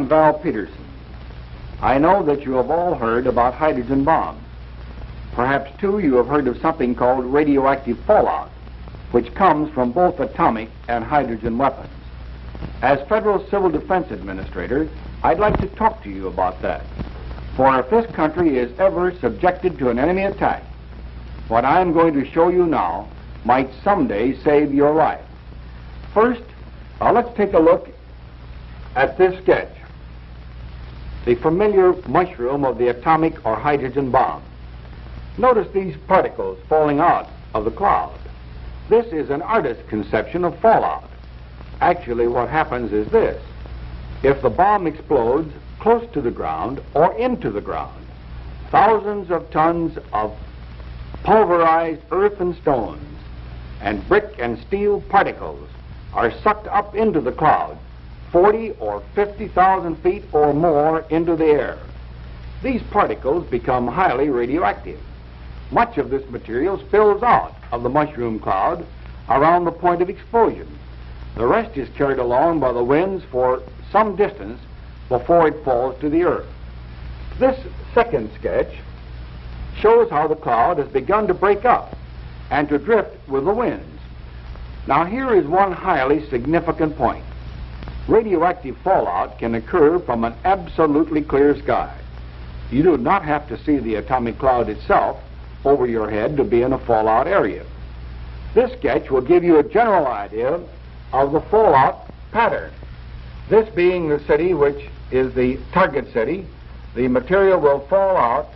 I'm Val Peterson. I know that you have all heard about hydrogen bombs. Perhaps, too, you have heard of something called radioactive fallout, which comes from both atomic and hydrogen weapons. As Federal Civil Defense Administrator, I'd like to talk to you about that. For if this country is ever subjected to an enemy attack, what I'm going to show you now might someday save your life. First, let's take a look at this sketch. The familiar mushroom of the atomic or hydrogen bomb. Notice these particles falling out of the cloud. This is an artist's conception of fallout. Actually, what happens is this. If the bomb explodes close to the ground or into the ground, thousands of tons of pulverized earth and stones and brick and steel particles are sucked up into the cloud, 40 or 50,000 feet or more into the air. These particles become highly radioactive. Much of this material spills out of the mushroom cloud around the point of explosion. The rest is carried along by the winds for some distance before it falls to the earth. This second sketch shows how the cloud has begun to break up and to drift with the winds. Now here is one highly significant point. Radioactive fallout can occur from an absolutely clear sky. You do not have to see the atomic cloud itself over your head to be in a fallout area. This sketch will give you a general idea of the fallout pattern. This being the city which is the target city, the material will fall out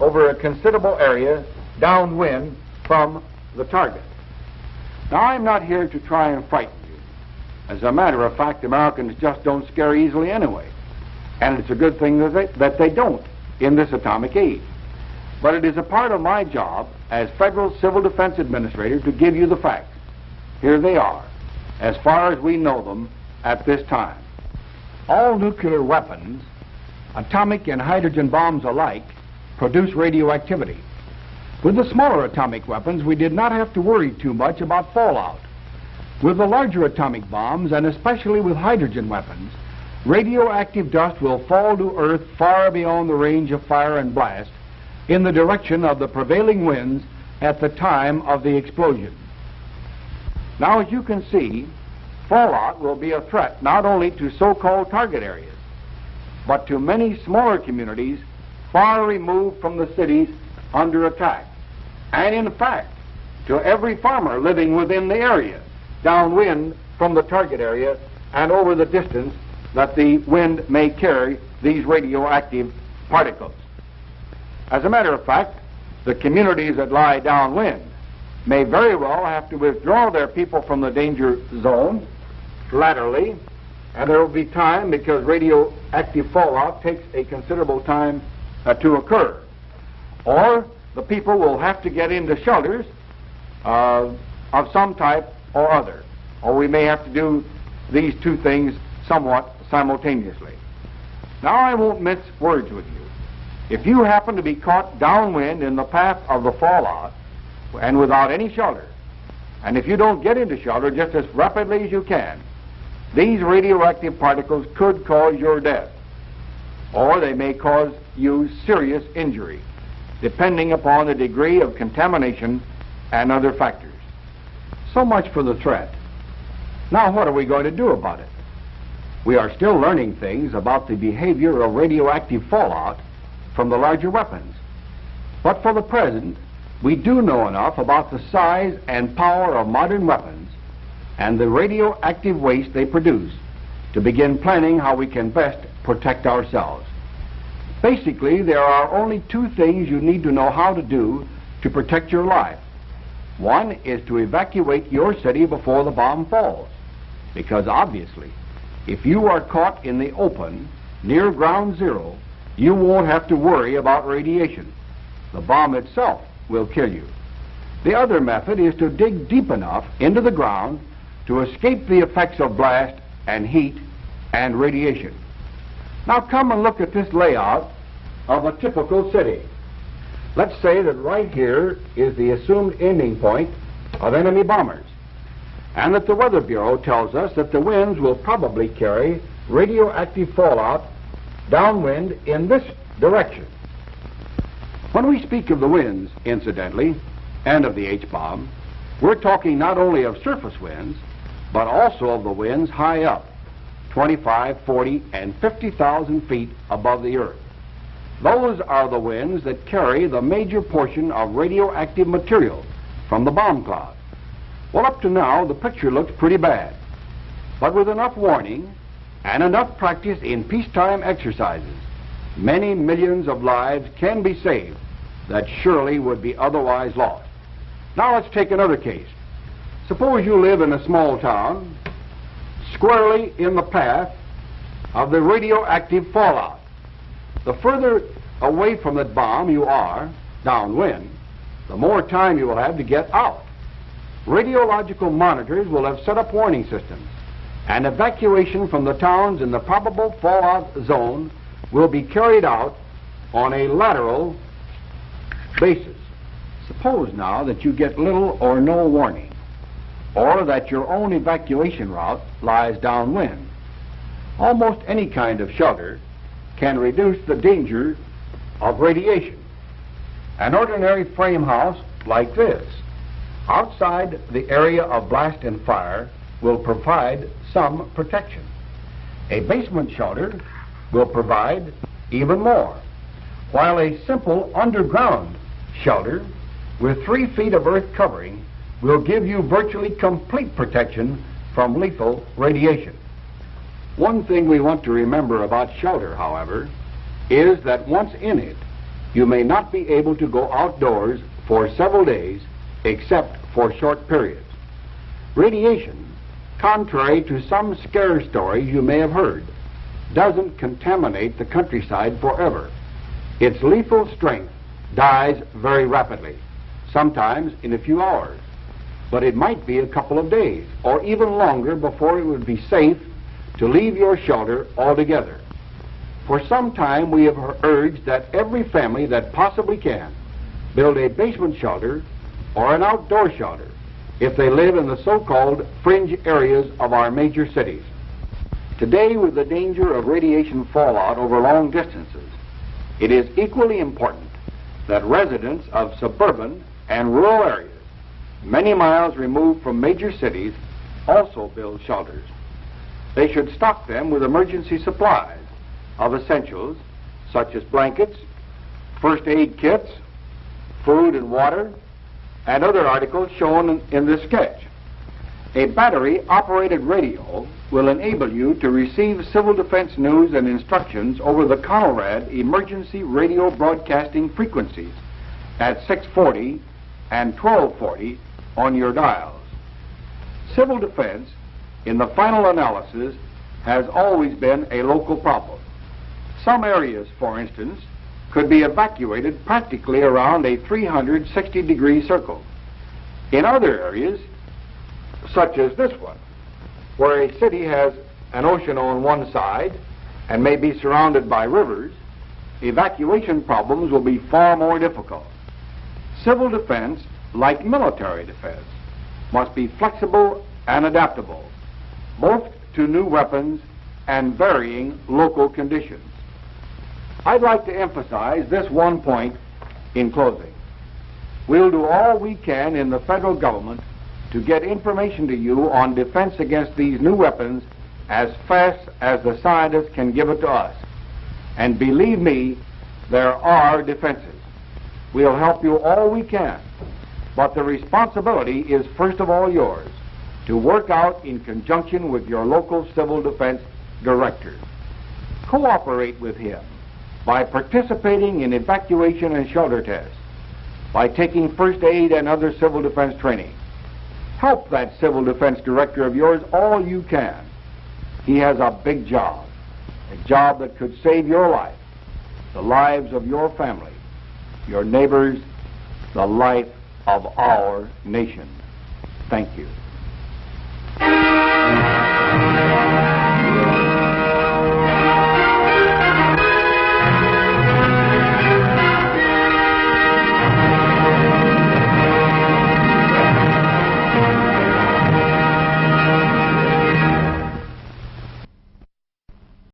over a considerable area downwind from the target. Now, I'm not here to try and frighten you. As a matter of fact, Americans just don't scare easily anyway. And it's a good thing that they don't in this atomic age. But it is a part of my job as Federal Civil Defense Administrator to give you the facts. Here they are, as far as we know them at this time. All nuclear weapons, atomic and hydrogen bombs alike, produce radioactivity. With the smaller atomic weapons, we did not have to worry too much about fallout. With the larger atomic bombs, and especially with hydrogen weapons, radioactive dust will fall to Earth far beyond the range of fire and blast in the direction of the prevailing winds at the time of the explosion. Now, as you can see, fallout will be a threat not only to so-called target areas, but to many smaller communities far removed from the cities under attack. And in fact, to every farmer living within the area, downwind from the target area and over the distance that the wind may carry these radioactive particles. As a matter of fact, the communities that lie downwind may very well have to withdraw their people from the danger zone laterally, and there will be time, because radioactive fallout takes a considerable time to occur. Or the people will have to get into shelters of some type or other. Or we may have to do these two things somewhat simultaneously. Now, I won't mince words with you. If you happen to be caught downwind in the path of the fallout and without any shelter, and if you don't get into shelter just as rapidly as you can, these radioactive particles could cause your death, or they may cause you serious injury, depending upon the degree of contamination and other factors. So much for the threat. Now, what are we going to do about it? We are still learning things about the behavior of radioactive fallout from the larger weapons. But for the present, we do know enough about the size and power of modern weapons and the radioactive waste they produce to begin planning how we can best protect ourselves. Basically, there are only two things you need to know how to do to protect your life. One is to evacuate your city before the bomb falls, because obviously, if you are caught in the open near ground zero, you won't have to worry about radiation. The bomb itself will kill you. The other method is to dig deep enough into the ground to escape the effects of blast and heat and radiation. Now come and look at this layout of a typical city. Let's say that right here is the assumed ending point of enemy bombers, and that the Weather Bureau tells us that the winds will probably carry radioactive fallout downwind in this direction. When we speak of the winds, incidentally, and of the H-bomb, we're talking not only of surface winds, but also of the winds high up, 25, 40, and 50,000 feet above the earth. Those are the winds that carry the major portion of radioactive material from the bomb cloud. Well, up to now, the picture looks pretty bad. But with enough warning and enough practice in peacetime exercises, many millions of lives can be saved that surely would be otherwise lost. Now let's take another case. Suppose you live in a small town, squarely in the path of the radioactive fallout. The further away from that bomb you are, downwind, the more time you will have to get out. Radiological monitors will have set up warning systems, and evacuation from the towns in the probable fallout zone will be carried out on a lateral basis. Suppose now that you get little or no warning, or that your own evacuation route lies downwind. Almost any kind of shelter can reduce the danger of radiation. An ordinary frame house like this, outside the area of blast and fire, will provide some protection. A basement shelter will provide even more, while a simple underground shelter with 3 feet of earth covering will give you virtually complete protection from lethal radiation. One thing we want to remember about shelter, however, is that once in it, you may not be able to go outdoors for several days except for short periods. Radiation, contrary to some scare stories you may have heard, doesn't contaminate the countryside forever. Its lethal strength dies very rapidly, sometimes in a few hours, but it might be a couple of days or even longer before it would be safe to leave your shelter altogether. For some time we have urged that every family that possibly can build a basement shelter or an outdoor shelter if they live in the so-called fringe areas of our major cities. Today, with the danger of radiation fallout over long distances, it is equally important that residents of suburban and rural areas, many miles removed from major cities, also build shelters. They should stock them with emergency supplies of essentials such as blankets, first aid kits, food and water, and other articles shown in this sketch. A battery-operated radio will enable you to receive civil defense news and instructions over the Conelrad emergency radio broadcasting frequencies at 640 and 1240 on your dials. Civil defense, in the final analysis, has always been a local problem. Some areas, for instance, could be evacuated practically around a 360-degree circle. In other areas, such as this one, where a city has an ocean on one side and may be surrounded by rivers, evacuation problems will be far more difficult. Civil defense, like military defense, must be flexible and adaptable, both to new weapons and varying local conditions. I'd like to emphasize this one point in closing. We'll do all we can in the federal government to get information to you on defense against these new weapons as fast as the scientists can give it to us. And believe me, there are defenses. We'll help you all we can, but the responsibility is first of all yours to work out in conjunction with your local civil defense director. Cooperate with him by participating in evacuation and shelter tests, by taking first aid and other civil defense training. Help that civil defense director of yours all you can. He has a big job, a job that could save your life, the lives of your family, your neighbors, the life of our nation. Thank you.